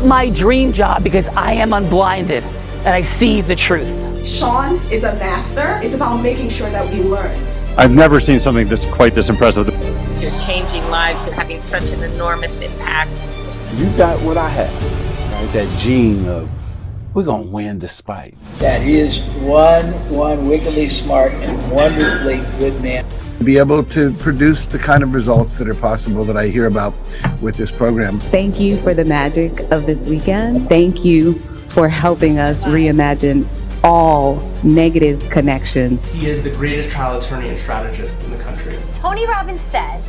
my dream job because I am unblinded and I see the truth. Sean is a master. It's about making sure that we learn. I've never seen something quite this impressive. You're changing lives. You're having such an enormous impact. You got what I have, right? That gene of we're gonna win despite. That he is one wickedly smart and wonderfully good man. Be able to produce the kind of results that are possible that I hear about with this program. Thank you for the magic of this weekend. Thank you for helping us reimagine all negative connections. He is the greatest trial attorney and strategist in the country. Tony Robbins said,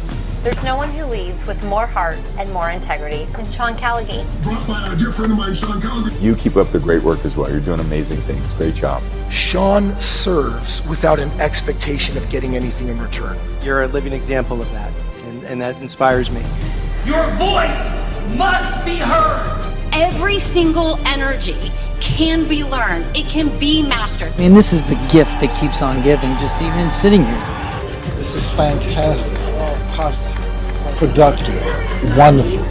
there's no one who leads with more heart and more integrity than Sean Callaghan. Brought by a dear friend of mine, Sean Callaghan. You keep up the great work as well. You're doing amazing things. Great job. Sean serves without an expectation of getting anything in return. You're a living example of that, and that inspires me. Your voice must be heard. Every single energy can be learned. It can be mastered. I mean, this is the gift that keeps on giving, just even sitting here. This is fantastic, positive, productive, wonderful.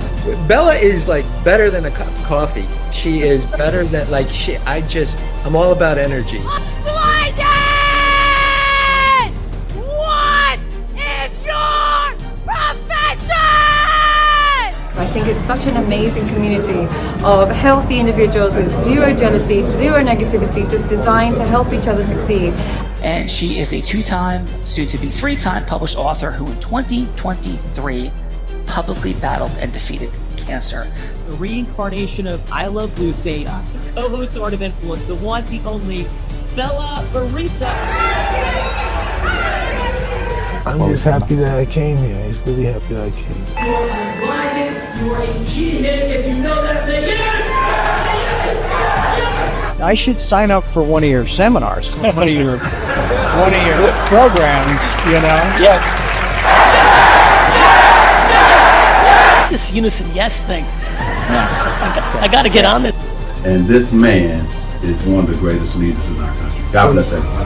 Bella is like better than a cup of coffee. She is better than I'm all about energy. Blinded! What is your profession? I think it's such an amazing community of healthy individuals with zero jealousy, zero negativity, just designed to help each other succeed. And she is a two-time, soon-to-be three-time published author who in 2023 publicly battled and defeated cancer. The reincarnation of I Love Lucy, the co-host of Art of Influence, the one, the only, Bella Barita. I'm just happy that I came here. I'm really happy that I came. You are unblinded. You are a G-hit. If you know that, say yes! Yes! I should sign up for one of your seminars, one of your programs, you know? Yeah. This unison yes thing. Yes. I got to get on this. And this man is one of the greatest leaders in our country. God bless everyone.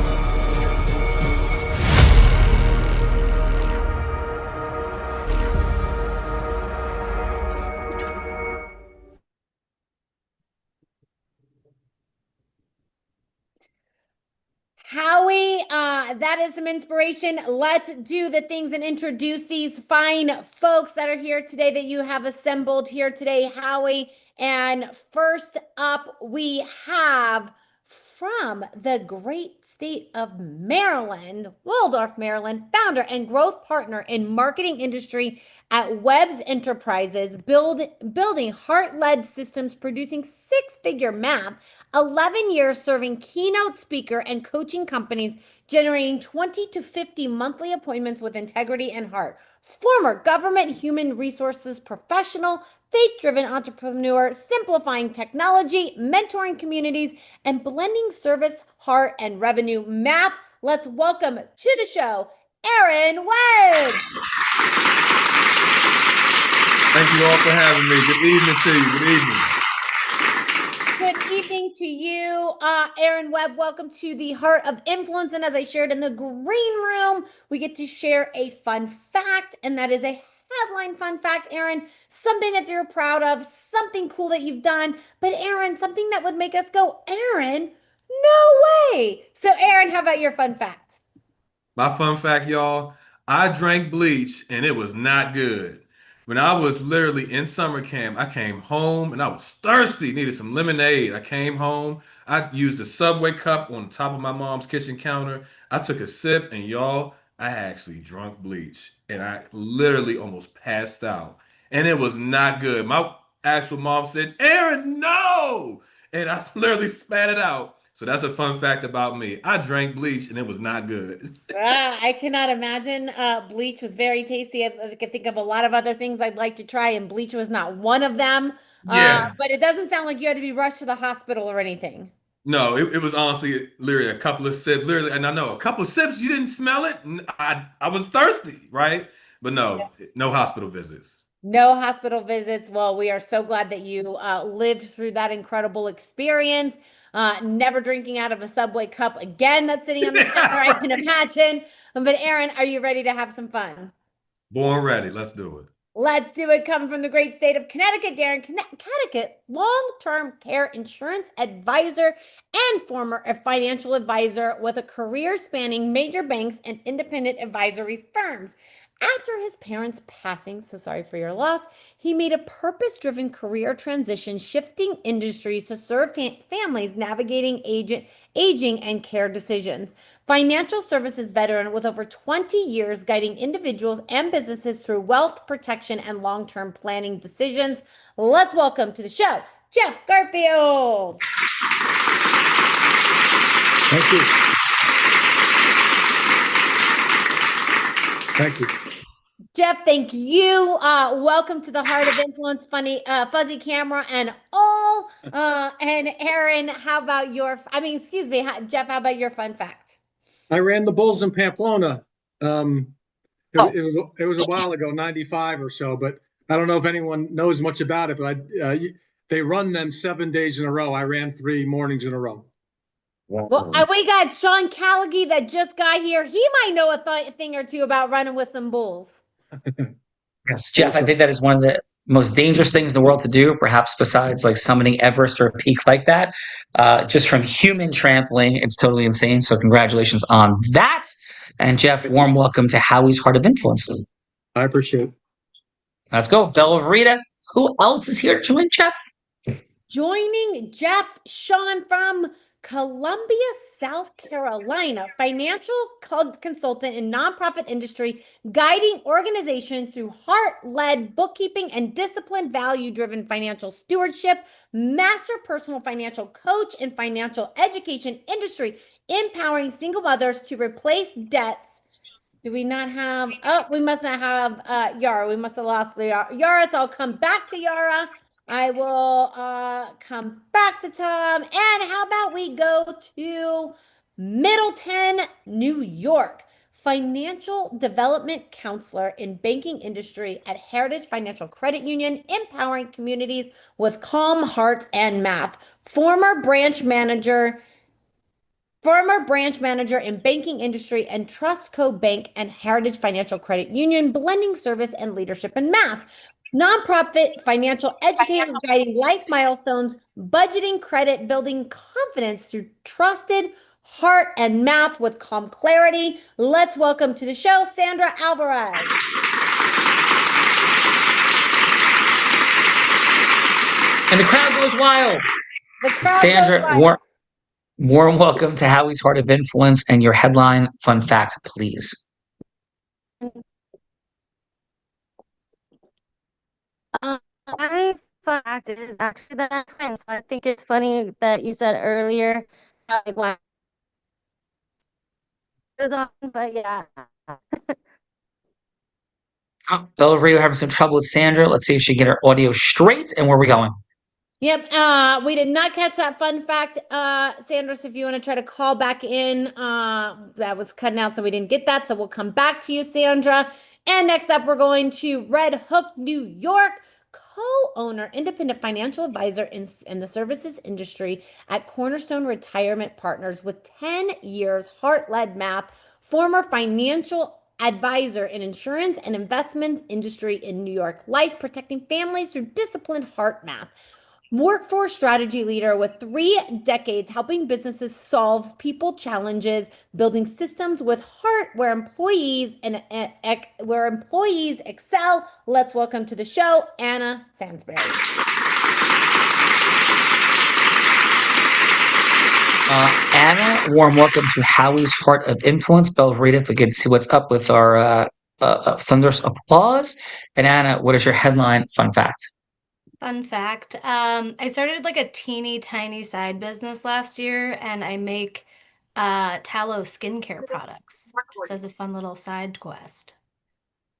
Howie, that is some inspiration. Let's do the things and introduce these fine folks that are here today that you have assembled here today, Howie. And first up, we have from the great state of Maryland, Waldorf, Maryland, founder and growth partner in marketing industry at Webb's Enterprises, building heart-led systems, producing six-figure math, 11 years serving keynote speaker and coaching companies, generating 20 to 50 monthly appointments with integrity and heart. Former government human resources professional, faith-driven entrepreneur, simplifying technology, mentoring communities, and blending service, heart, and revenue math. Let's welcome to the show, Aaron Webb. Thank you all for having me. Good evening to you. Good evening. Good evening to you, Aaron Webb. Welcome to the Heart of Influence. And as I shared in the green room, we get to share a fun fact, and that is a headline fun fact, Aaron, something that you're proud of, something cool that you've done, but Aaron, something that would make us go, Aaron, no way. So Aaron, how about your fun fact? My fun fact, y'all, I drank bleach and it was not good. When I was literally in summer camp, I came home and I was thirsty, needed some lemonade. I came home, I used a Subway cup on the top of my mom's kitchen counter. I took a sip and y'all, I actually drunk bleach and I literally almost passed out. And it was not good. My actual mom said, Aaron, no! And I literally spat it out. So that's a fun fact about me. I drank bleach and it was not good. I cannot imagine. Bleach was very tasty. I can think of a lot of other things I'd like to try, and bleach was not one of them. Yeah. But it doesn't sound like you had to be rushed to the hospital or anything. No, it was honestly literally a couple of sips. Literally, and I know a couple of sips, you didn't smell it. I was thirsty, right? But no, no hospital visits. No hospital visits. Well, we are so glad that you lived through that incredible experience. Never drinking out of a Subway cup again that's sitting on the counter, I can imagine. But Aaron, are you ready to have some fun? Born ready. Let's do it. Let's do it. Coming from the great state of Connecticut, Darren Connecticut, long-term care insurance advisor and former financial advisor with a career spanning major banks and independent advisory firms. After his parents' passing, so sorry for your loss, he made a purpose-driven career transition, shifting industries to serve families navigating aging and care decisions. Financial services veteran with over 20 years guiding individuals and businesses through wealth protection and long-term planning decisions. Let's welcome to the show, Jeff Garfield. Thank you. Thank you. Jeff, thank you. Welcome to the Heart of Influence, Fuzzy Camera and all. And Aaron, how about Jeff, how about your fun fact? I ran the Bulls in Pamplona. It was a while ago, 95 or so, but I don't know if anyone knows much about it, but they run them 7 days in a row. I ran 3 mornings in a row. Well, we got Sean Callaghy that just got here. He might know a thing or two about running with some bulls. Yes, Jeff, I think that is one of the most dangerous things in the world to do, perhaps besides like summiting Everest or a peak like that. Just from human trampling, it's totally insane. So congratulations on that. And Jeff, warm welcome to Howie's Heart of Influence. I appreciate it. Let's go. Bella Verita. Who else is here to join Jeff? Joining Jeff, Sean from Columbia, South Carolina, financial consultant in nonprofit industry, guiding organizations through heart-led bookkeeping and disciplined value-driven financial stewardship, master personal financial coach in financial education industry, empowering single mothers to replace debts. Do we not have, we must not have Yara. We must have lost Yara, so I'll come back to Yara. I will come back to Tom. And how about we go to Middleton, New York. Financial development counselor in banking industry at Heritage Financial Credit Union, empowering communities with calm heart and math. Former branch manager in banking industry and Trustco Bank and Heritage Financial Credit Union, blending service and leadership in math. Nonprofit financial educator guiding life milestones, budgeting, credit, building confidence through trusted heart and math with calm clarity. Let's welcome to the show, Sandra Alvarez. And the crowd goes wild. Sandra, warm welcome to Howie's Heart of Influence and your headline fun fact, please. My fact is actually that I'm twin, so I think it's funny that you said earlier, like, why it was on, but yeah. Bella Verita having some trouble with Sandra. Let's see if she can get her audio straight and where we're going. Yep, we did not catch that fun fact, Sandra, so if you want to try to call back in, that was cutting out, so we didn't get that, so we'll come back to you, Sandra. And next up, we're going to Red Hook, New York. Co-owner, independent financial advisor in the services industry at Cornerstone Retirement Partners with 10 years heart-led math, former financial advisor in insurance and investment industry in New York Life, protecting families through disciplined heart math. Workforce strategy leader with 3 decades helping businesses solve people challenges, building systems with heart where employees excel. Let's welcome to the show, Anna Sansbury. Anna, warm welcome to Howie's Heart of Influence. Bella Verita, if we could see what's up with our thunderous applause. And Anna, what is your headline fun fact? Fun fact, I started like a teeny tiny side business last year, and I make tallow skincare products. It's as a fun little side quest.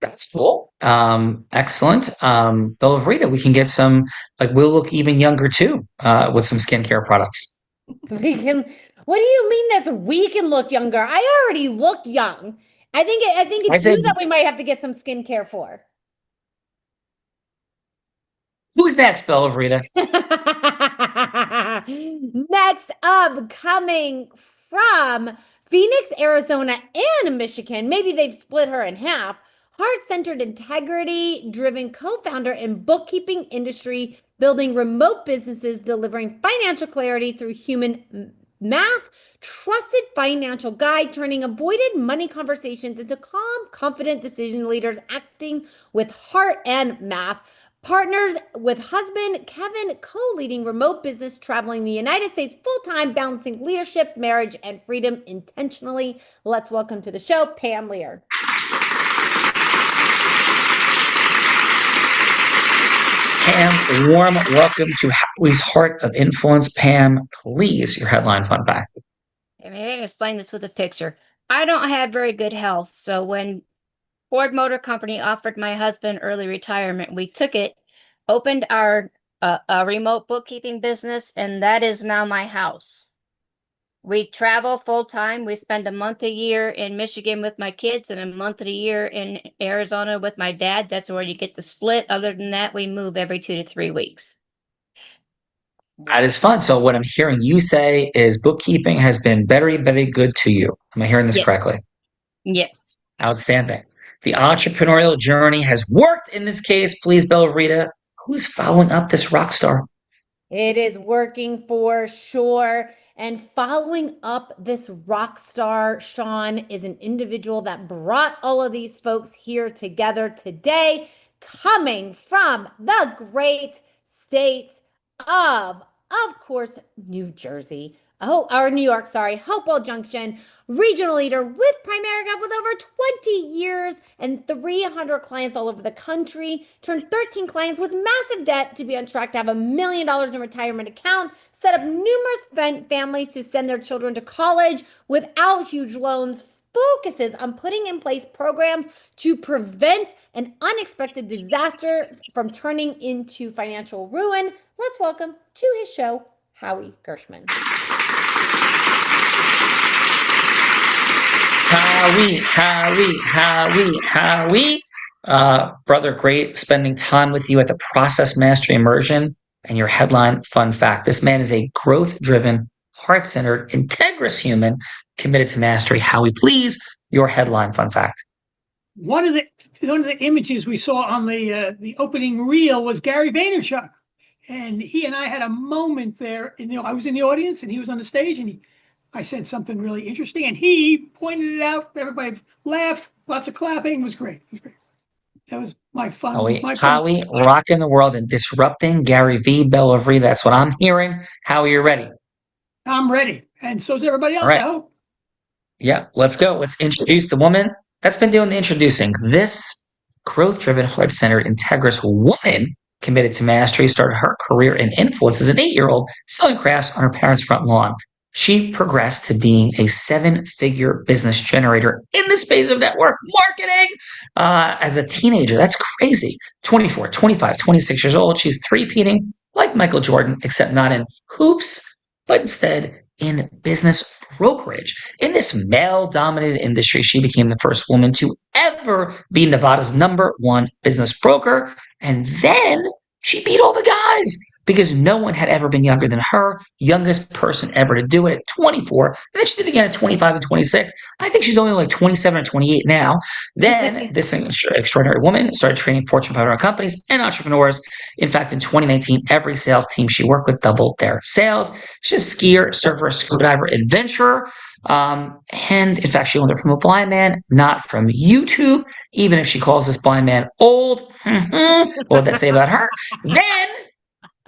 That's cool. Excellent. Bella Verita, we can get some, like, we'll look even younger too with some skincare products. What do you mean that we can look younger? I already look young. I think it's you that we might have to get some skincare for. Who's next, Bella Verita? Next up, coming from Phoenix, Arizona, and Michigan. Maybe they've split her in half. heart-centered, integrity-driven co-founder in bookkeeping industry, building remote businesses, delivering financial clarity through human math, trusted financial guide, turning avoided money conversations into calm, confident decision leaders acting with heart and math. Partners with husband Kevin, co-leading remote business, traveling the United States full-time, balancing leadership, marriage, and freedom intentionally. Let's welcome to the show, Pam Lear. Pam, warm welcome to Howie's Heart of Influence. Pam, please, your headline fun fact. Maybe I can explain this with a picture. I don't have very good health, so when Ford Motor Company offered my husband early retirement, we took it, opened our remote bookkeeping business, and that is now my house. We travel full time. We spend a month a year in Michigan with my kids and a month a year in Arizona with my dad. That's where you get the split. Other than that, we move every 2 to 3 weeks. That is fun. So what I'm hearing you say is bookkeeping has been very, very good to you. Am I hearing this correctly? Yes. Outstanding. The entrepreneurial journey has worked in this case. Please, Bella Rita, who's following up this rock star? It is working for sure. And following up this rock star, Sean, is an individual that brought all of these folks here together today, coming from the great state of course, New Jersey. New York, sorry, Hopewell Junction, regional leader with Primerica with over 20 years and 300 clients all over the country, turned 13 clients with massive debt to be on track to have $1 million in retirement account, set up numerous families to send their children to college without huge loans, focuses on putting in place programs to prevent an unexpected disaster from turning into financial ruin. Let's welcome to his show, Howie Gershman. Howie. Brother, great spending time with you at the Process Mastery Immersion. And your headline fun fact: this man is a growth-driven, heart-centered, integrous human committed to mastery. Howie, please, your headline fun fact. One of the images we saw on the opening reel was Gary Vaynerchuk, and he and I had a moment there. I was in the audience and he was on the stage, and I said something really interesting, and he pointed it out. Everybody laughed, lots of clapping. It was great. That was my fun. Howie, rocking the world and disrupting Gary V. Bella Rita. That's what I'm hearing. Howie, you're ready. I'm ready, and so's everybody else. Right. I hope. Yeah, let's go. Let's introduce the woman that's been doing the introducing. This growth-driven, heart-centered, integrous woman committed to mastery started her career in influence as an 8-year-old selling crafts on her parents' front lawn. She progressed to being a 7-figure business generator in the space of network marketing as a teenager. That's crazy. 24, 25, 26 years old. She's three-peating like Michael Jordan, except not in hoops, but instead in business brokerage. In this male-dominated industry, she became the first woman to ever be Nevada's #1 business broker. And then she beat all the guys because no one had ever been younger than her, youngest person ever to do it at 24. And then she did it again at 25 and 26. I think she's only like 27 or 28 now. Then this extraordinary woman started training Fortune 500 companies and entrepreneurs. In fact, in 2019, every sales team she worked with doubled their sales. She's a skier, surfer, scuba diver, adventurer. And in fact, she learned it from a blind man, not from YouTube, even if she calls this blind man old. What would that say about her? Then,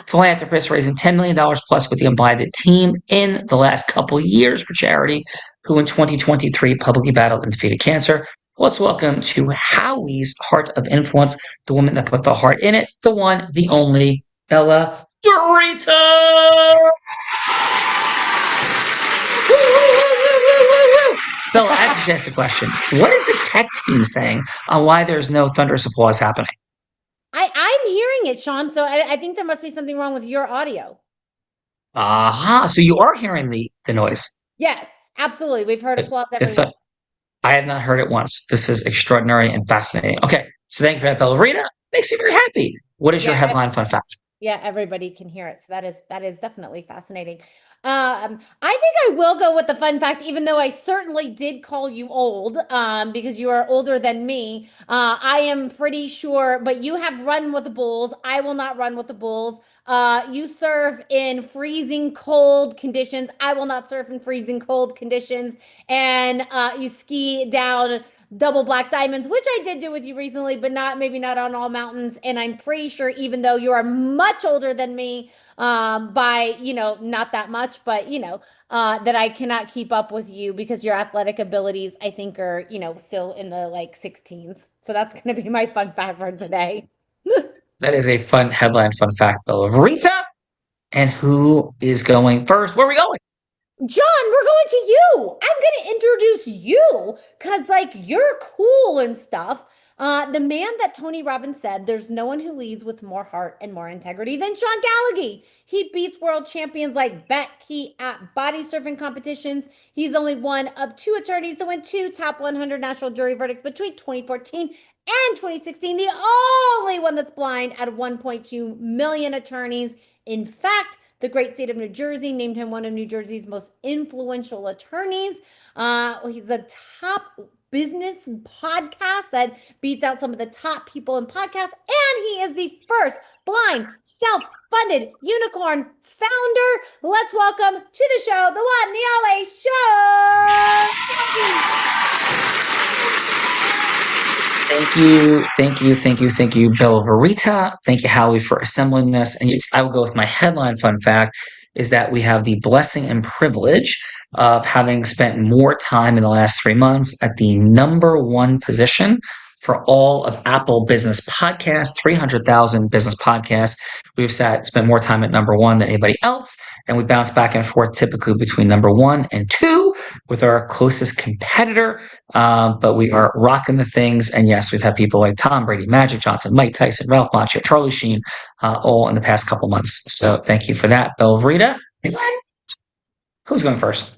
philanthropist raising $10 million plus with the Unblinded team in the last couple years for charity, who in 2023 publicly battled and defeated cancer. Let's welcome to Howie's Heart of Influence, the woman that put the heart in it, the one, the only, Bella Rita. Bella, I have to ask the question. What is the tech team saying on why there's no thunderous applause happening? I'm hearing it, Sean. So I think there must be something wrong with your audio. Aha. So you are hearing the noise. Yes, absolutely. We've heard applause everywhere. I have not heard it once. This is extraordinary and fascinating. Okay. So thank you for that, Bella Rita. Makes me very happy. What is your headline fun fact? Yeah, everybody can hear it. So that is definitely fascinating. I think I will go with the fun fact, even though I certainly did call you old, because you are older than me. I am pretty sure, but you have run with the Bulls. I will not run with the Bulls. You surf in freezing cold conditions. I will not surf in freezing cold conditions. And you ski down double black diamonds, which I did do with you recently, but maybe not on all mountains. And I'm pretty sure, even though you are much older than me, by, not that much, but, that I cannot keep up with you because your athletic abilities, I think, are, still in the 16s. So that's going to be my fun fact for today. That is a fun headline, fun fact, Bella Verita. And who is going first? Where are we going? John, we're going to you. I'm going to introduce you because, you're cool and stuff. The man that Tony Robbins said, there's no one who leads with more heart and more integrity than Sean Gallagher. He beats world champions like Becky at body surfing competitions. He's only one of 2 attorneys to win 2 top 100 national jury verdicts between 2014 and 2016. The only one that's blind out of 1.2 million attorneys. In fact, the great state of New Jersey named him one of New Jersey's most influential attorneys. He's a top business podcast that beats out some of the top people in podcasts. And he is the first blind, self-funded unicorn founder. Let's welcome to the show, the one, the only Thank you, Bella Verita. Thank you, Howie, for assembling this. And yes, I will go with my headline fun fact is that we have the blessing and privilege of having spent more time in the last 3 months at the #1 position for all of Apple business podcasts, 300,000 business podcasts. We've spent more time at #1 than anybody else. And we bounce back and forth typically between #1 and 2 with our closest competitor. But we are rocking the things. And yes, we've had people like Tom Brady, Magic Johnson, Mike Tyson, Ralph Macchio, Charlie Sheen, all in the past couple months. So thank you for that, Bella Verita. Who's going first?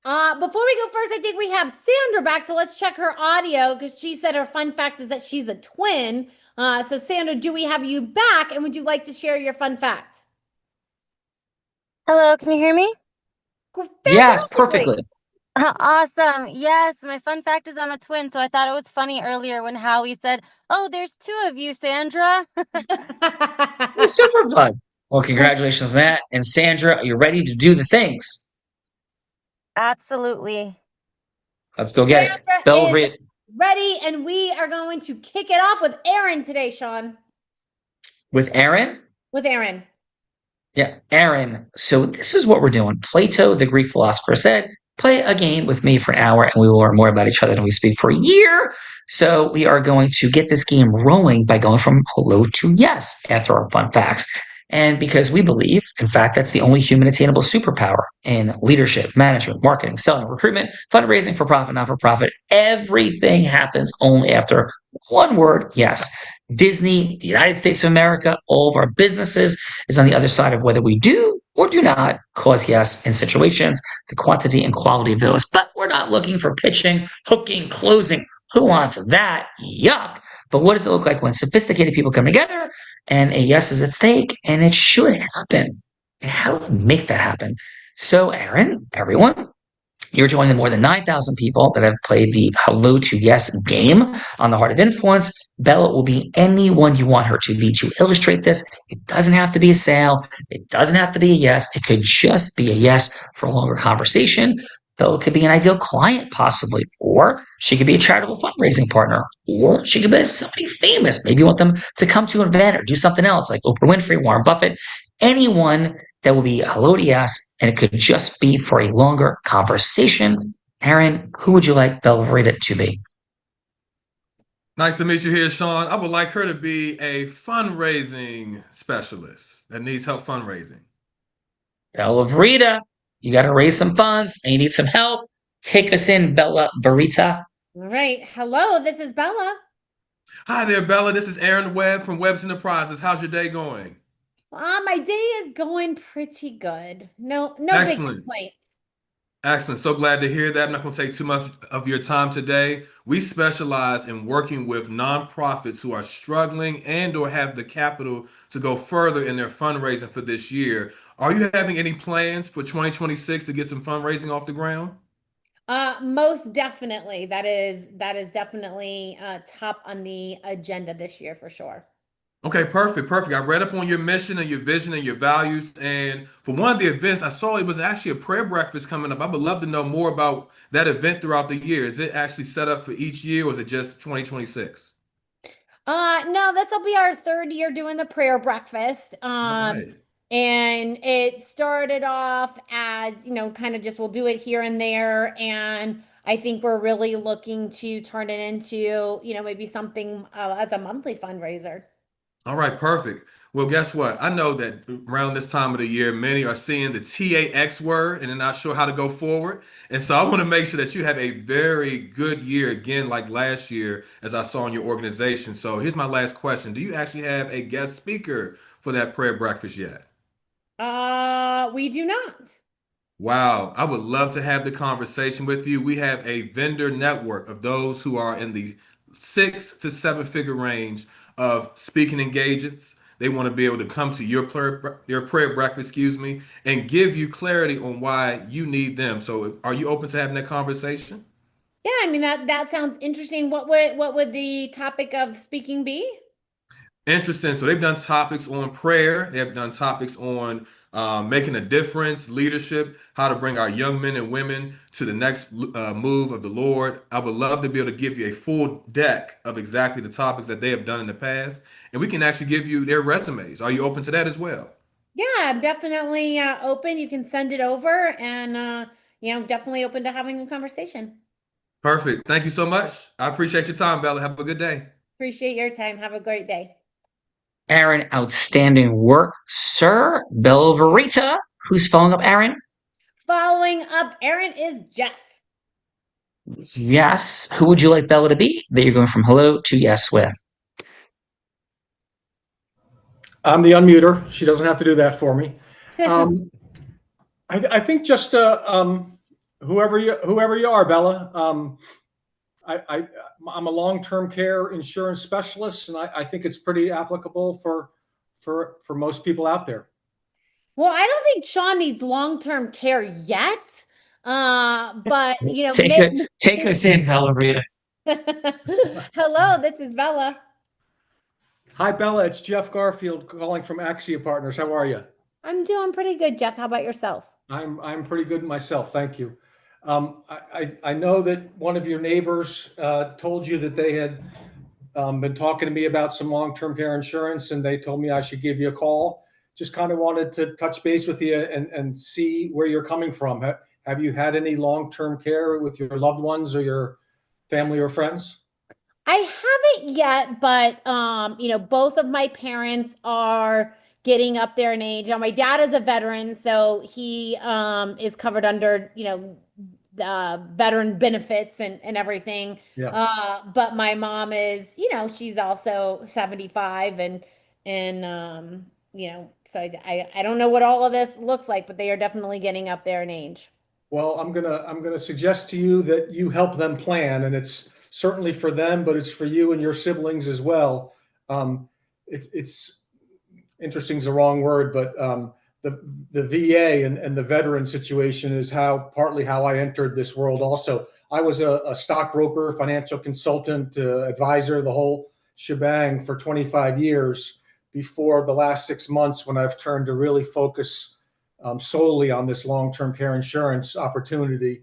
Before we go first, I think we have Sandra back. So let's check her audio because she said her fun fact is that she's a twin. So Sandra, do we have you back? And would you like to share your fun fact? Hello, can you hear me? Yes, perfectly. Awesome. Yes, my fun fact is I'm a twin. So I thought it was funny earlier when Howie said, "Oh, there's 2 of you, Sandra." It's super fun. Well, congratulations on that. And Sandra, are you ready to do the things? Absolutely. Let's go get it. Bella Verita. Ready, and we are going to kick it off with Aaron today, Sean. With Aaron? With Aaron. Yeah, Aaron. So this is what we're doing. Plato, the Greek philosopher, said, play a game with me for an hour and we will learn more about each other than we speak for a year. So we are going to get this game rolling by going from hello to yes after our fun facts. And because we believe, in fact, that's the only human attainable superpower in leadership, management, marketing, selling, recruitment, fundraising, for profit, not for profit. Everything happens only after one word, yes. Disney, the United States of America, all of our businesses is on the other side of whether we do or do not cause yes in situations, the quantity and quality of those. But we're not looking for pitching, hooking, closing. Who wants that? Yuck. But what does it look like when sophisticated people come together and a yes is at stake? And it should happen. And how do we make that happen? So, Aaron, everyone, you're joining more than 9,000 people that have played the Hello to Yes game on the Heart of Influence. Bella will be anyone you want her to be to illustrate this. It doesn't have to be a sale. It doesn't have to be a yes. It could just be a yes for a longer conversation. Bella could be an ideal client, possibly, or she could be a charitable fundraising partner, or she could be somebody famous. Maybe you want them to come to an event or do something else, like Oprah Winfrey, Warren Buffett, anyone that will be hello to yes, and it could just be for a longer conversation. Aaron, who would you like Bella Verita to be? Nice to meet you here, Sean. I would like her to be a fundraising specialist that needs help fundraising. Bella Verita, you got to raise some funds and you need some help. Take us in, Bella Verita. All right. Hello, this is Bella. Hi there, Bella. This is Aaron Webb from Webb's Enterprises. How's your day going? My day is going pretty good. No big Excellent. complaints. Excellent. So glad to hear that. I'm not going to take too much of your time today. We specialize in working with nonprofits who are struggling and or have the capital to go further in their fundraising for this year. Are you having any plans for 2026 to get some fundraising off the ground? Most definitely. That is definitely top on the agenda this year for sure. Okay, perfect. I read up on your mission and your vision and your values. And for one of the events, I saw it was actually a prayer breakfast coming up. I would love to know more about that event throughout the year. Is it actually set up for each year or is it just 2026? No, this will be our third year doing the prayer breakfast. Right. And it started off as, kind of just we'll do it here and there. And I think we're really looking to turn it into, maybe something as a monthly fundraiser. All right, perfect. Well, guess what? I know that around this time of the year, many are seeing the TAX word and they're not sure how to go forward. And so I want to make sure that you have a very good year again, like last year, as I saw in your organization. So here's my last question. Do you actually have a guest speaker for that prayer breakfast yet? We do not. Wow, I would love to have the conversation with you. We have a vendor network of those who are in the 6 to 7 figure range of speaking engagements. They want to be able to come to your prayer breakfast, and give you clarity on why you need them. So are you open to having that conversation? Yeah, I mean that sounds interesting. What would the topic of speaking be? Interesting. So they've done topics on prayer. They have done topics on making a difference, leadership, how to bring our young men and women to the next move of the Lord. I would love to be able to give you a full deck of exactly the topics that they have done in the past, and we can actually give you their resumes. Are you open to that as well? Yeah, I'm definitely open. You can send it over, and I'm definitely open to having a conversation. Perfect. Thank you so much. I appreciate your time, Bella. Have a good day. Appreciate your time. Have a great day. Aaron, outstanding work, sir. Bella Verita. Who's following up, Aaron? Following up, Aaron, is Jeff. Yes. Who would you like Bella to be that you're going from hello to yes with? I'm the unmuter. She doesn't have to do that for me. I think just whoever you are, Bella. I'm a long-term care insurance specialist, and I think it's pretty applicable for most people out there. Well, I don't think Sean needs long-term care yet, but take us in, Bella Rita. Hello, this is Bella. Hi, Bella. It's Jeff Garfield calling from Axia Partners. How are you? I'm doing pretty good, Jeff. How about yourself? I'm pretty good myself. Thank you. I know that one of your neighbors told you that they had been talking to me about some long-term care insurance, and they told me I should give you a call. Just kind of wanted to touch base with you and see where you're coming from. Have you had any long-term care with your loved ones or your family or friends? I haven't yet, but both of my parents are getting up there in age. Now, my dad is a veteran, so he is covered under veteran benefits and everything. Yeah. But my mom is, she's also 75 and so I don't know what all of this looks like, but they are definitely getting up there in age. Well, I'm gonna suggest to you that you help them plan, and it's certainly for them, but it's for you and your siblings as well. It's interesting is the wrong word, but the VA and the veteran situation is partly how I entered this world. Also, I was a stockbroker, financial consultant, advisor, the whole shebang for 25 years before the last 6 months when I've turned to really focus solely on this long-term care insurance opportunity.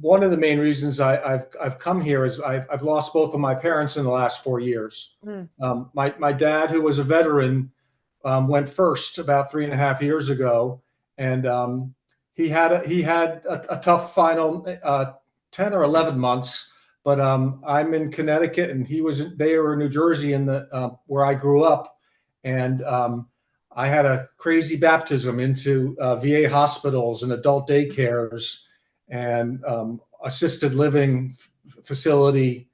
One of the main reasons I've come here is I've lost both of my parents in the last 4 years. My dad, who was a veteran, went first about 3.5 years ago, and he had a tough final 10 or 11 months. But I'm in Connecticut, and they were in New Jersey, where I grew up, and I had a crazy baptism into VA hospitals and adult daycares and assisted living facility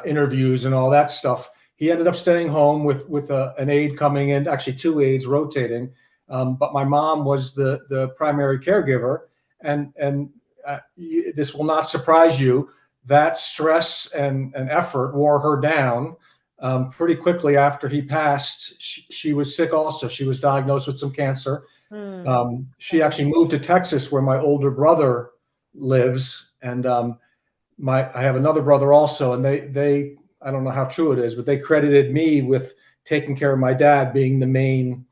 interviews and all that stuff. He ended up staying home with an aide coming in, actually 2 aides rotating. But my mom was the primary caregiver, and this will not surprise you. That stress and effort wore her down. Pretty quickly after he passed, she was sick also. She was diagnosed with some cancer. She actually moved to Texas, where my older brother lives, and I have another brother also, and they I don't know how true it is, but they credited me with taking care of my dad, being the main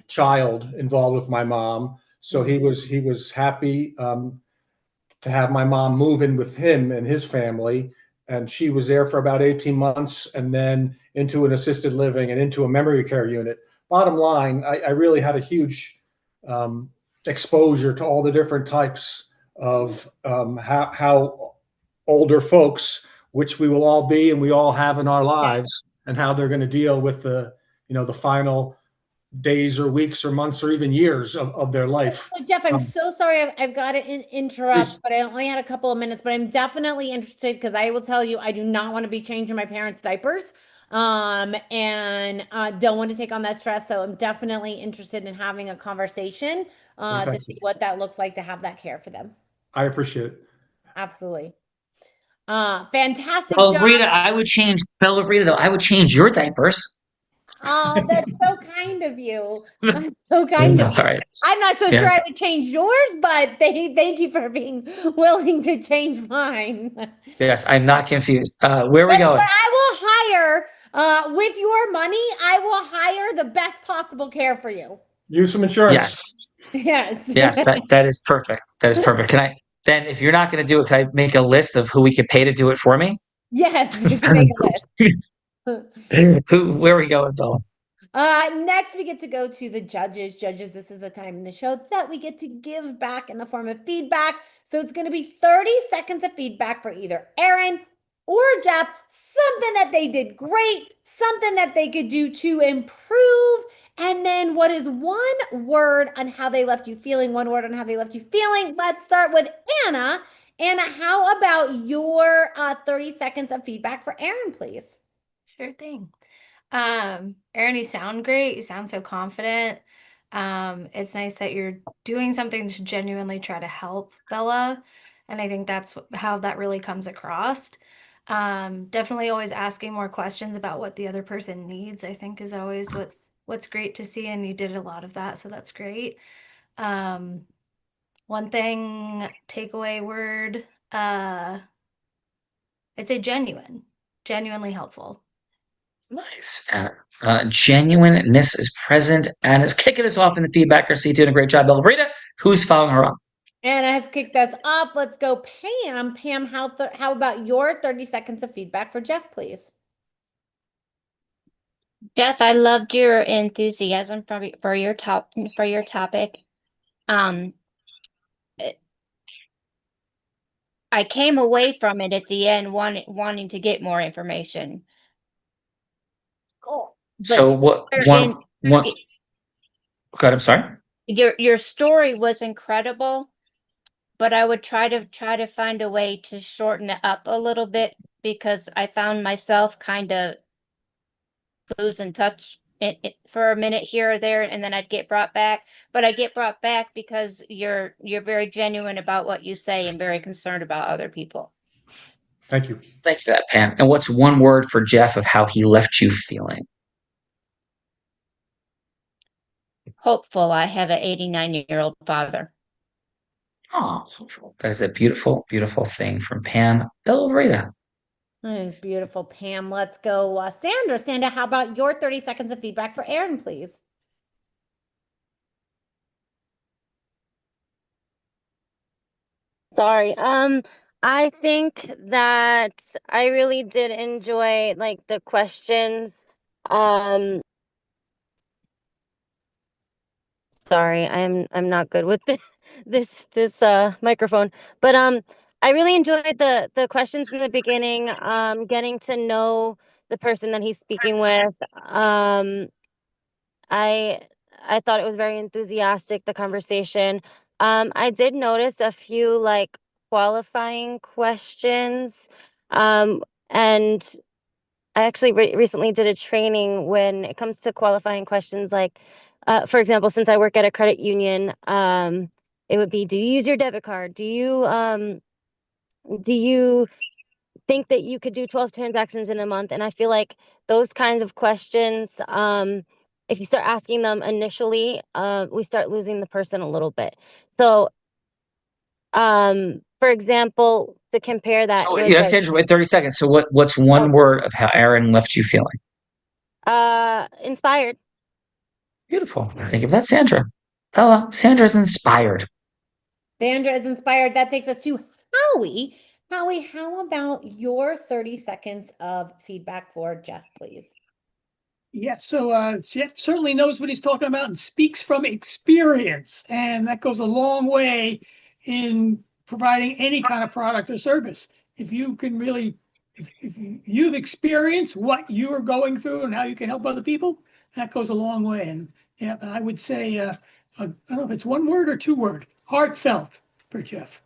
child involved with my mom. So he was happy to have my mom move in with him and his family. And she was there for about 18 months and then into an assisted living and into a memory care unit. Bottom line, I really had a huge exposure to all the different types of how older folks, which we will all be and we all have in our lives, and how they're going to deal with the final days or weeks or months or even years of their life. So Jeff, I'm so sorry I've got to interrupt, but I only had a couple of minutes, but I'm definitely interested because I will tell you, I do not want to be changing my parents' diapers and don't want to take on that stress. So I'm definitely interested in having a conversation to see what that looks like to have that care for them. I appreciate it. Absolutely. Fantastic Well, job. Rita, I would change your diapers. Oh, that's so kind of you. That's so kind of you. All right. I'm not so sure Yes. I would change yours, but thank you for being willing to change mine. Yes, I'm not confused. Where are we going? But I will hire, with your money, I will hire the best possible care for you. Use some insurance. Yes. Yes. Yes, that is perfect. That is perfect. Then if you're not going to do it, can I make a list of who we could pay to do it for me? Yes, you can make a list. Where are we going, Bella? Next, we get to go to the judges. Judges, this is the time in the show that we get to give back in the form of feedback. So it's going to be 30 seconds of feedback for either Aaron or Jeff, something that they did great, something that they could do to improve, and then what is one word on how they left you feeling, one word on how they left you feeling. Let's start with Anna. Anna, how about your 30 seconds of feedback for Aaron, please? Sure thing. Aaron, you sound great. You sound so confident. It's nice that you're doing something to genuinely try to help Bella. And I think that's how that really comes across. Definitely always asking more questions about what the other person needs, I think is always what's great to see. And you did a lot of that. So that's great. One thing, takeaway word, I'd say genuinely helpful. Nice. Genuineness is present and is kicking us off in the feedbacker seat. Doing a great job, Bella. Rita, who's following her up? Anna has kicked us off. Let's go, Pam. Pam, how about your 30 seconds of feedback for Jeff, please? Jeff, I loved your enthusiasm for your topic. I came away from it at the end wanting to get more information. Cool. So what one God, I'm sorry. Your story was incredible, but I would try to find a way to shorten it up a little bit because I found myself kind of losing touch for a minute here or there, and then I'd get brought back. But I get brought back because you're very genuine about what you say and very concerned about other people. Thank you. Thank you for that, Pam. And what's one word for Jeff of how he left you feeling? Hopeful. I have an 89-year-old father. Oh, that is a beautiful, beautiful thing from Pam. Bella, Rita. That is beautiful, Pam. Let's go, Sandra. Sandra, how about your 30 seconds of feedback for Aaron, please? Sorry. I think that I really did enjoy like the questions. Sorry, I'm not good with this microphone. But I really enjoyed the questions in the beginning, getting to know the person that he's speaking with. I thought it was very enthusiastic, the conversation. I did notice a few like qualifying questions. And I actually recently did a training when it comes to qualifying questions, like, for example, since I work at a credit union, it would be, do you use your debit card? Do you think that you could do 12 transactions in a month? And I feel like those kinds of questions, if you start asking them initially, we start losing the person a little bit. So, for example, to compare that, So, it was like, Sandra, wait 30 seconds. So what's one word of how Aaron left you feeling? inspired. Beautiful. Thank you for that, Sandra. Bella, Sandra's inspired. Sandra is inspired. That takes us to Howie. Howie, how about your 30 seconds of feedback for Jeff, please? Yeah, so Jeff certainly knows what he's talking about and speaks from experience. And that goes a long way in providing any kind of product or service. If you can really, if you've experienced what you are going through and how you can help other people, that goes a long way. And yeah, and I would say, I don't know if it's one word or two word, heartfelt for Jeff.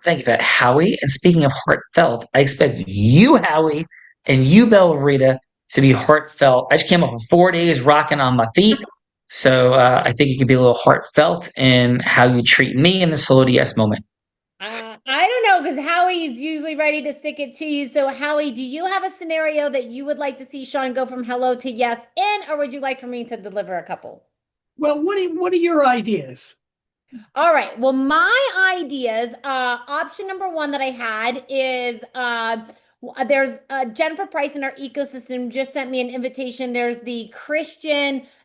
Thank you for that, Howie. And speaking of heartfelt, I expect you, Howie, and you, Bella Rita, to be heartfelt. I just came off of 4 days rocking on my feet. So I think you could be a little heartfelt in how you treat me in this hello to yes moment. I don't know, because Howie's usually ready to stick it to you. So Howie, do you have a scenario that you would like to see Sean go from hello to yes in, or would you like for me to deliver a couple? Well, what are your ideas? All right. Well, my ideas, option number one that I had is there's Jennifer Price in our ecosystem just sent me an invitation. There's the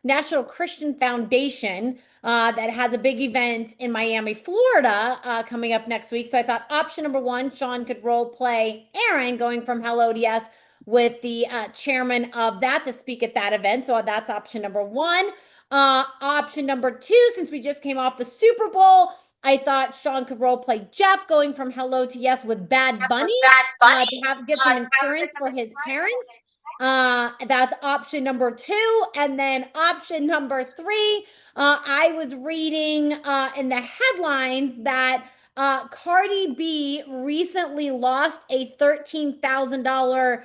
National Christian Foundation that has a big event in Miami, Florida coming up next week. So I thought option number one, Sean could role play Aaron going from hello to yes with the chairman of that to speak at that event. So that's option number one. Option number two, since we just came off the Super Bowl, I thought Sean could role play Jeff going from hello to yes with Bad Bunny, to get some insurance for his parents. That's option number two. And then option number three, I was reading in the headlines that Cardi B recently lost a $13,000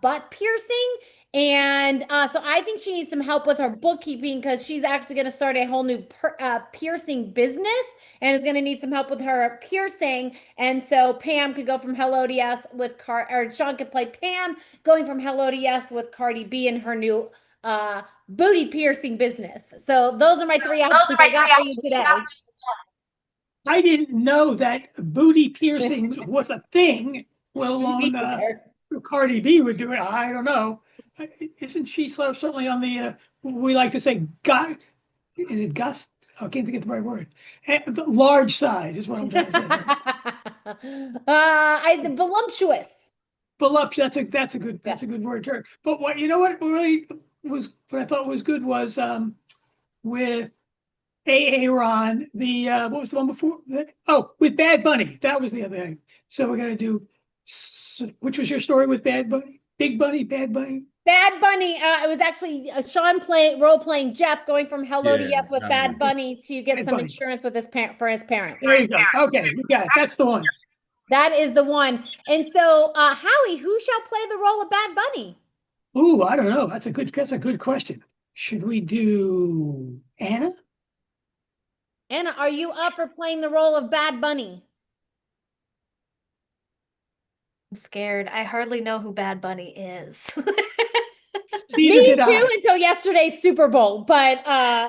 butt piercing. And so I think she needs some help with her bookkeeping, because she's actually going to start a whole new piercing business and is going to need some help with her piercing. And so Pam could go from hello to yes with or Sean could play Pam going from hello to yes with Cardi B and her new booty piercing business. So those are my three options I got for you today. I didn't know that booty piercing was a thing, let alone Cardi B would do it. I don't know. Isn't she certainly on the, we like to say, is it gust? I can't think of the right word. The large size is what I'm trying to say. Voluptuous. Voluptuous. That's a good word term. But what really was, what I thought was good was with Aaron, what was the one before? With Bad Bunny. That was the other thing. So we're gonna do. Which was your story with Bad Bunny? Big Bunny, Bad Bunny? Bad Bunny. It was actually Sean role playing Jeff going from hello to yes with Bad Bunny to get some insurance with for his parents. There you go. Okay, you got it. That's the one. That is the one. And so, Howie, who shall play the role of Bad Bunny? Ooh, I don't know. That's a good question. Should we do Anna? Anna, are you up for playing the role of Bad Bunny? I'm scared. I hardly know who Bad Bunny is. Me too, until yesterday's Super Bowl, but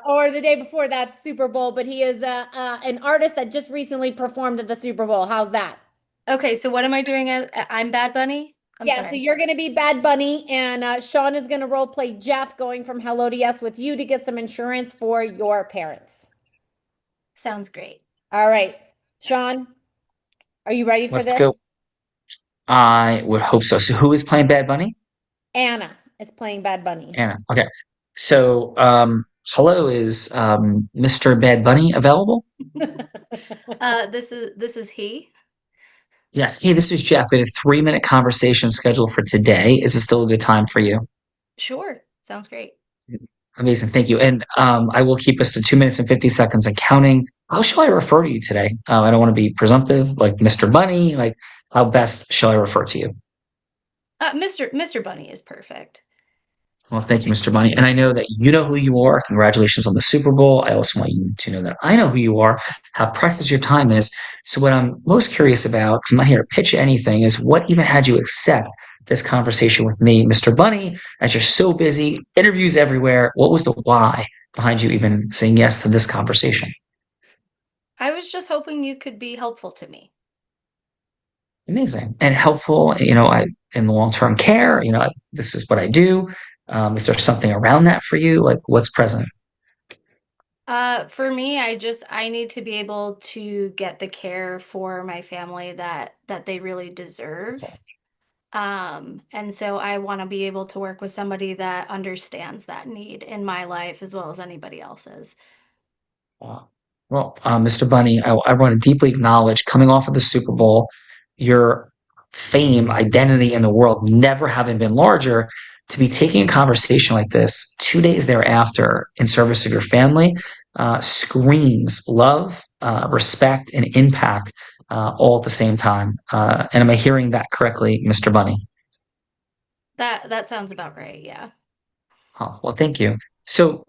or the day before that Super Bowl. But he is an artist that just recently performed at the Super Bowl. How's that? Okay, so what am I doing? I'm Bad Bunny? I'm sorry. So you're going to be Bad Bunny, and Sean is going to role play Jeff going from hello to yes with you to get some insurance for your parents. Sounds great. All right, Sean, are you ready for this? Let's go. I would hope so. So who is playing Bad Bunny? Anna is playing Bad Bunny. Anna. Okay. So hello, is Mr. Bad Bunny available? This is he. Yes. Hey, this is Jeff. We had a 3-minute conversation scheduled for today. Is it still a good time for you? Sure. Sounds great. Amazing. Thank you. And I will keep us to 2 minutes and 50 seconds and counting. How shall I refer to you today? I don't want to be presumptive, like Mr. Bunny. Like, how best shall I refer to you? Mr. Bunny is perfect. Well, thank you, Mr. Bunny. And I know that you know who you are. Congratulations on the Super Bowl. I also want you to know that I know who you are, how precious your time is. So what I'm most curious about, because I'm not here to pitch anything, is what even had you accept this conversation with me, Mr. Bunny, as you're so busy, interviews everywhere. What was the why behind you even saying yes to this conversation? I was just hoping you could be helpful to me. Amazing and helpful. In the long-term care, this is what I do. Is there something around that for you? Like what's present? For me, I need to be able to get the care for my family that they really deserve. And so I want to be able to work with somebody that understands that need in my life as well as anybody else's. Wow. Well, Mr. Bunny, I want to deeply acknowledge coming off of the Super Bowl, your fame, identity in the world never having been larger, to be taking a conversation like this 2 days thereafter in service of your family screams love, respect, and impact all at the same time. And am I hearing that correctly, Mr. Bunny? That sounds about right. Yeah. Oh, well, thank you. So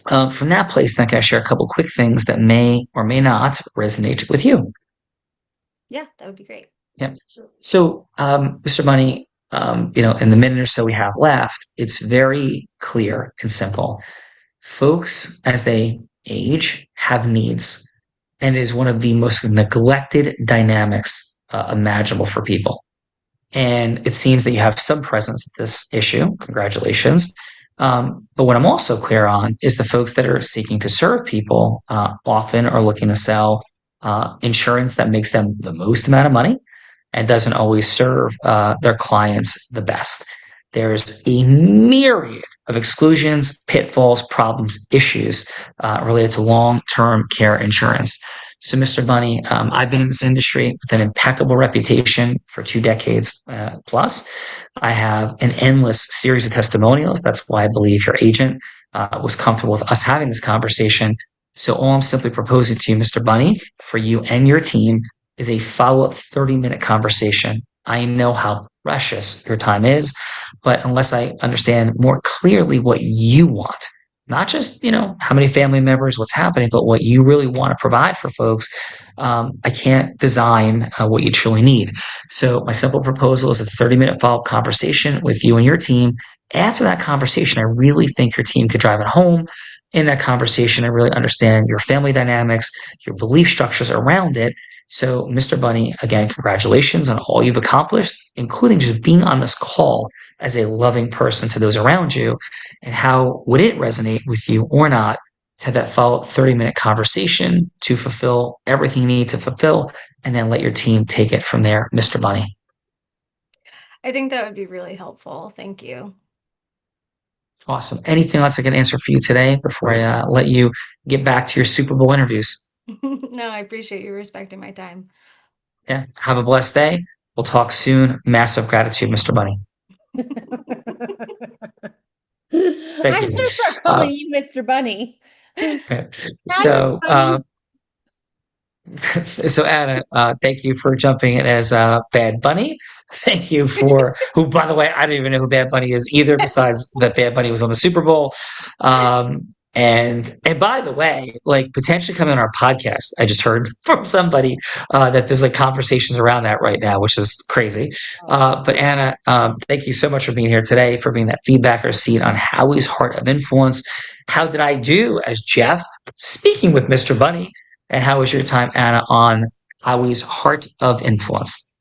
from that place, then can I share a couple quick things that may or may not resonate with you? Yeah, that would be great. Yep. So, Mr. Bunny, in the minute or so we have left, it's very clear and simple. Folks, as they age, have needs, and it is one of the most neglected dynamics imaginable for people. And it seems that you have some presence at this issue. Congratulations. But what I'm also clear on is the folks that are seeking to serve people often are looking to sell insurance that makes them the most amount of money and doesn't always serve their clients the best. There's a myriad of exclusions, pitfalls, problems, issues related to long-term care insurance. So, Mr. Bunny, I've been in this industry with an impeccable reputation for 2 decades plus. I have an endless series of testimonials. That's why I believe your agent was comfortable with us having this conversation. So all I'm simply proposing to you, Mr. Bunny, for you and your team is a follow-up 30-minute conversation. I know how precious your time is, but unless I understand more clearly what you want, not just, how many family members, what's happening, but what you really want to provide for folks, I can't design what you truly need. So my simple proposal is a 30-minute follow-up conversation with you and your team. After that conversation, I really think your team could drive it home. In that conversation, I really understand your family dynamics, your belief structures around it. So, Mr. Bunny, again, congratulations on all you've accomplished, including just being on this call as a loving person to those around you. And how would it resonate with you or not to have that follow-up 30-minute conversation to fulfill everything you need to fulfill, and then let your team take it from there, Mr. Bunny? I think that would be really helpful. Thank you. Awesome. Anything else I can answer for you today before I let you get back to your Super Bowl interviews? No, I appreciate you respecting my time. Yeah. Have a blessed day. We'll talk soon. Massive gratitude, Mr. Bunny. Thank I'm you. gonna start calling you Mr. Bunny. So, Anna, thank you for jumping in as Bad Bunny. Thank you for who, by the way, I don't even know who Bad Bunny is either, besides that Bad Bunny was on the Super Bowl. And by the way, like potentially coming on our podcast, I just heard from somebody that there's like conversations around that right now, which is crazy. But Anna, thank you so much for being here today, for being that feedbacker seat on Howie's Heart of Influence. How did I do as Jeff speaking with Mr. Bunny? And how was your time, Anna, on Howie's Heart of Influence?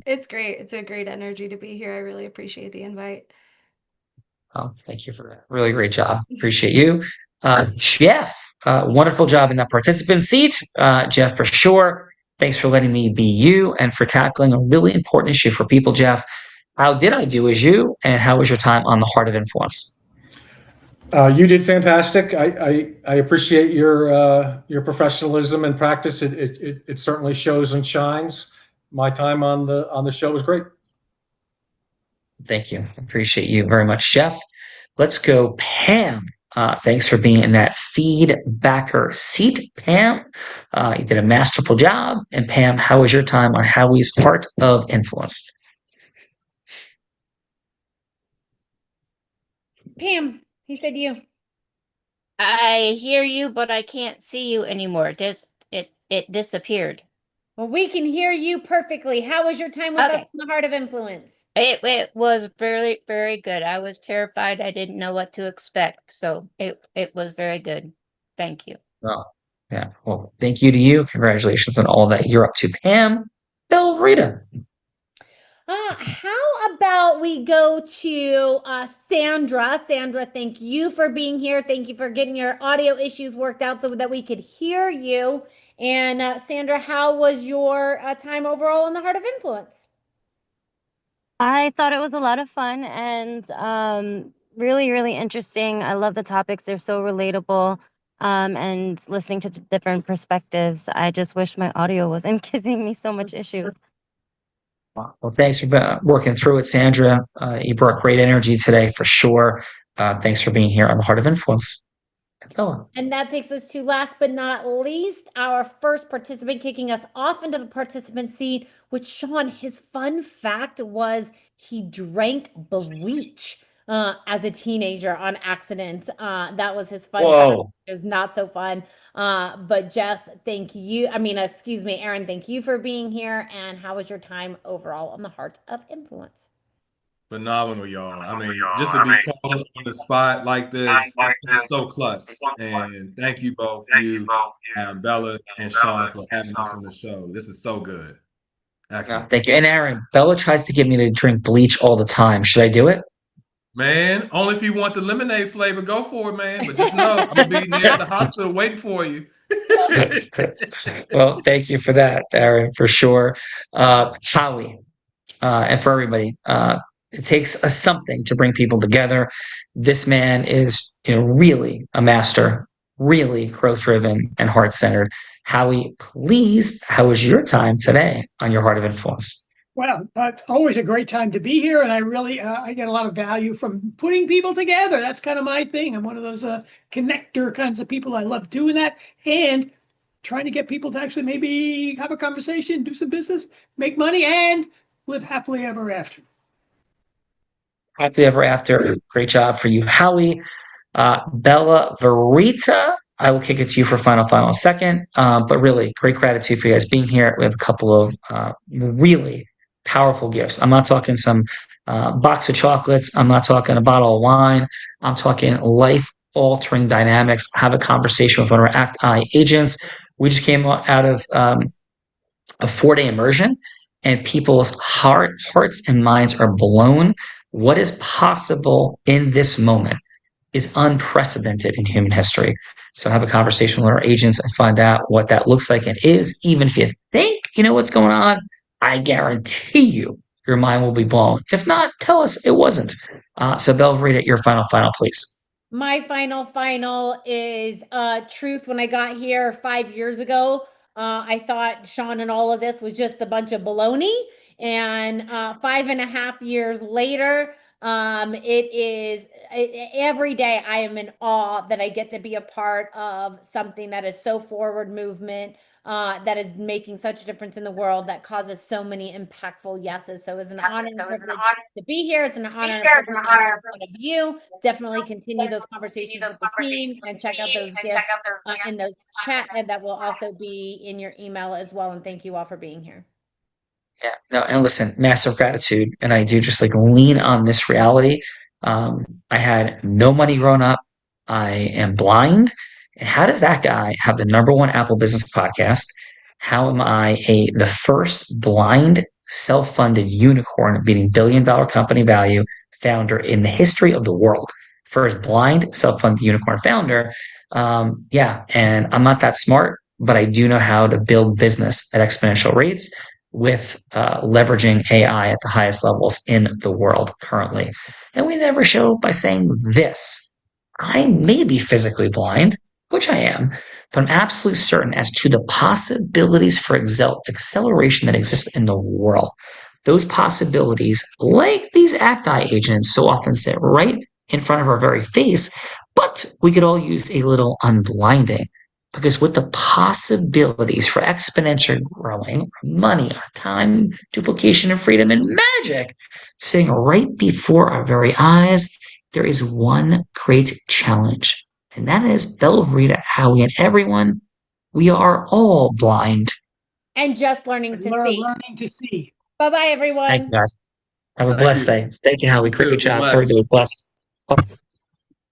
It's great. It's a great energy to be here. I really appreciate the invite. Oh, thank you for that. Really great job. Appreciate you. Jeff, wonderful job in that participant seat. Jeff, for sure. Thanks for letting me be you and for tackling a really important issue for people, Jeff. How did I do as you, and how was your time on the Heart of Influence? You did fantastic. I appreciate your professionalism and practice. It certainly shows and shines. My time on the show was great. Thank you. Appreciate you very much, Jeff. Let's go, Pam. Thanks for being in that feedbacker seat, Pam. You did a masterful job. And Pam, how was your time on Howie's Heart of Influence? Pam, he said you. I hear you, but I can't see you anymore. It disappeared. Well, we can hear you perfectly. How was your time with us in the Heart of Influence? It was very, very good. I was terrified. I didn't know what to expect. So it was very good. Thank you. Well, yeah. Well, thank you to you. Congratulations on all that you're up to, Pam. Belvrita. How about we go to Sandra? Sandra, thank you for being here. Thank you for getting your audio issues worked out so that we could hear you. And Sandra, how was your time overall in the Heart of Influence? I thought it was a lot of fun and really, really interesting. I love the topics. They're so relatable. And listening to different perspectives. I just wish my audio wasn't giving me so much issues. Well, thanks for working through it, Sandra. You brought great energy today for sure. Thanks for being here on the Heart of Influence. Bella. And that takes us to last but not least, our first participant kicking us off into the participant seat, which Sean, his fun fact was he drank bleach as a teenager on accident. That was his fun fact. It was not so fun. But Jeff, thank you. Excuse me, Aaron, thank you for being here. And how was your time overall on the Heart of Influence? Phenomenal, y'all. Just to be called on the spot like this is so clutch. And thank you both, you, Bella, and Sean, for having us on the show. This is so good. Excellent. Thank you. And Aaron, Bella tries to get me to drink bleach all the time. Should I do it? Man, only if you want the lemonade flavor, go for it, man. But just know, I'm going to be near at the hospital waiting for you. Well, thank you for that, Aaron, for sure. Howie, and for everybody, it takes a something to bring people together. This man is, really a master, really growth-driven and heart-centered. Howie, please, how was your time today on your Heart of Influence? Well, it's always a great time to be here, and I really I get a lot of value from putting people together. That's kind of my thing. I'm one of those connector kinds of people. I love doing that and trying to get people to actually maybe have a conversation, do some business, make money, and live happily ever after. Happily ever after. Great job for you, Howie. Bella Verita, I will kick it to you for final second. But really, great gratitude for you guys being here. We have a couple of really powerful gifts. I'm not talking some box of chocolates. I'm not talking a bottle of wine. I'm talking life-altering dynamics. Have a conversation with one of our Act I agents. We just came out of a 4-day immersion, and people's hearts and minds are blown. What is possible in this moment is unprecedented in human history. So have a conversation with our agents and find out what that looks like and is. Even if you think you know what's going on, I guarantee you your mind will be blown. If not, tell us it wasn't. So Belvrita, your final, please. My final is truth. When I got here 5 years ago, I thought Sean and all of this was just a bunch of baloney. And 5.5 years later, every day I am in awe that I get to be a part of something that is so forward movement, that is making such a difference in the world, that causes so many impactful yeses. So it's an honor to be here. It's an honor one of you. Definitely continue those conversations with the team and check out those gifts in those chat, and that will also be in your email as well. And thank you all for being here. Yeah, no, and listen, massive gratitude. And I do just lean on this reality. I had no money growing up. I am blind. And how does that guy have the #1 Apple Business podcast? How am I the first blind, self-funded unicorn beating billion-dollar company value founder in the history of the world? First blind, self-funded unicorn founder. And I'm not that smart, but I do know how to build business at exponential rates with leveraging AI at the highest levels in the world currently. And we never show by saying this. I may be physically blind, which I am, but I'm absolutely certain as to the possibilities for acceleration that exist in the world. Those possibilities, like these Act-I agents, so often sit right in front of our very face, but we could all use a little unblinding. Because with the possibilities for exponential growing, money, our time, duplication, and freedom, and magic sitting right before our very eyes, there is one great challenge, and that is Bella, Rita, Howie, and everyone. We are all blind. And just learning to see. Learning to see. Bye-bye, everyone. Thank you, guys. Have a Thank blessed you. day. Thank you, Howie. You too. Great Be job. blessed. Very good. Blessed.